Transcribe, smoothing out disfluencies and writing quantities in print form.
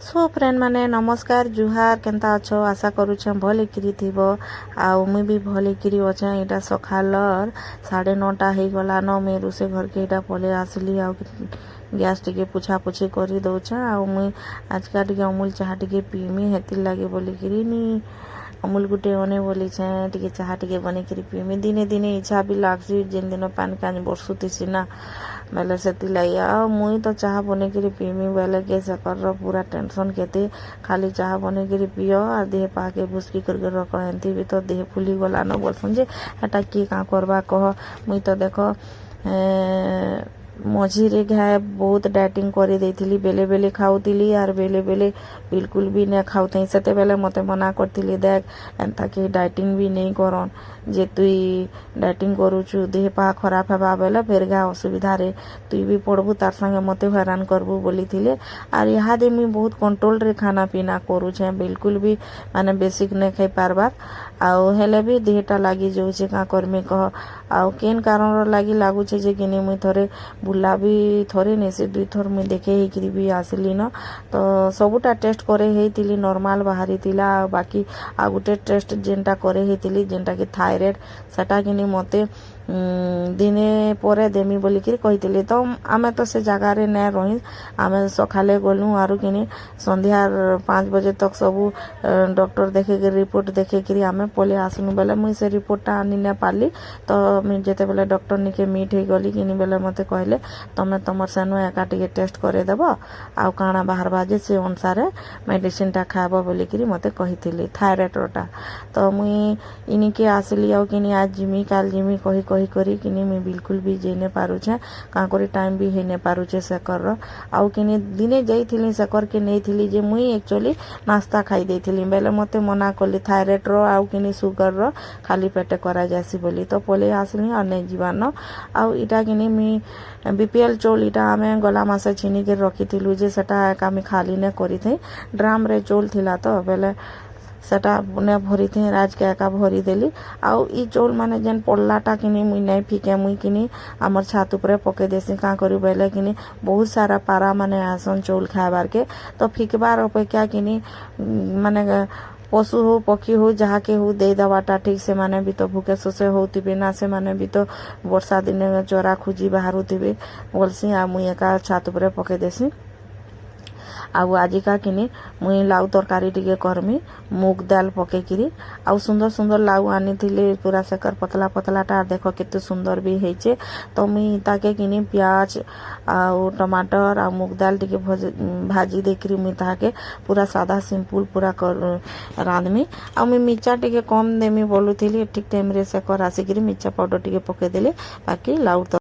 So friend माने नमस्कार जुहार Kenta अच्छो आशा करूछे भल किरी थिबो आउ मुई भी भल किरी अच्छे। इटा सखालर 9:30 हो गला न मैं रोसे घर के इटा पले आसली आउ गैस टिके पुछा पुछी करी दउछे आउ मुई आजका टिके अमूल चाहा टिके पीमी हेतिर लागे बोली किरी नी अमूल गुटे अने बोली छे टिके चाहा टिके बने किरी पीमी दिने दिने इच्छा भी लागसी जेन दिन पानी काज बरसुतीसी ना बेले से मुई तो चाह बने किरी पीमी बेले के सकर पूरा टेंशन केते खाली चाह बने किरी पियो और देह पाके भुसकी करके रख एंती भी तो देह फुली गला न बोलसन जे एटा की का करबा कह मुई तो देखो मझीरे घाए बहुत डाइटिंग कर देथिली बेले बेले खाऊतिली और बेले बेले बिल्कुल भी नहीं खाऊते सेते बेले मते मना करथिली देख एंता कि डाइटिंग भी नहीं करन जे तुई डाइटिंग करूछु देह पा खराब हेबा बेले फेर घा असुविधा रे तुई भी पड़बू तार संगे मते हैरान करबू बोली थिले। और यहाँ दे मुई बहुत कंट्रोल रे खाना पीना करूछे बिल्कुल भी माने बेसिक नहीं खाई पारबार आउ हेले भी देहटा लागी जाऊछे का करमी कह आउ केन कारण लागी लागुछे जे किनी मुई थरे बुला भी थरे नहीं से 2 थर मुई देखे ही भी आसली न तो सबुटा टेस्ट करे हेतिली नॉर्मल बाहरी थिला बाकी आ गुटे टेस्ट जेनटा करे हेतिली जेनटा कि थायराइड सेटा किनी मते दिने परे देमी बोली कि कहिथिले तो आमे तो से जगह रे नै रही आमे सखाले गलु आरु किनी संध्या 5 बजे तक सबू डॉक्टर देखे के रिपोर्ट देखे कि आमे पले आसनु बेले मुई से रिपोर्टटा आनी नै पाली तो मुई जेते बेले डॉक्टर निके मीट हे गली किनी बेले मते कहले तमे तमर सेनो एका टिके टेस्ट करे देबो आ काना बाहर बाजे से अनुसार मेडिसिन टा खाबो बोली कि मते कहिथिले थायराइड रोटा तो मुई इनी के आसली आ किनी आज जिमी काल जिमी कही कही करी किनी मैं बिल्कुल भी जेने पारुछे का करी टाइम भी हेने पारुछे सेकर आउ किनी दिने जाइथिली सेकर के नहीं थिली जे मुई एक्चुअली नाश्ता खाई देथिली बेले मते मना कली थायराइड रो आउ किनी सुगर रो खाली पेटे करा जासी बोली तो पले आसली और नहीं जीवान आउ इटा किनी मी बीपीएल चौल इटा आमे गला मासे छिनी के रखिथिलु जे सेटा कामी खाली ने करी थे ड्राम रे चौल थिला तो बेले सेटा ने भरी थे राज के एका भरी देली आउ ई चौल माने जेन पल्लाटा किनी मुई नहीं फिके मुई किनी हमर छात ऊपर पके देसी का करी बेले किनी बहुत सारा पारा माने आसन चौल खाबार के तो फिकबार अपेक्षा किनी माने पशु हो पक्षी हो जहाँ के हो दे दवाटा ठीक से माने भी तो भूखे शोषे होती ना से माने भी तो वर्षा दिन चोरा खुजी बाहर होती बोलसी आ मुई एका छात ऊपर पके देसी आउ आजिका किनी मुई लाउ तरकारी टिके करमी मूग दाल पके किरी आउ सुंदर सुंदर लाउ आनी थिले पूरा सेकर पतला पतला टा देखो केते सुंदर भी हेचे तो मुई ताके किनी प्याज आउ टमाटर आ मूग दाल टिके भाजी देकरी मुई ताके पूरा सादा सिंपल पूरा कर रांधमी आउ मुई मिर्चा टिके कम देमी बोलुथिली ठीक टाइम रे सेकर आसी किरी मिर्चा पाउडर टिके पके देले बाकी लाउ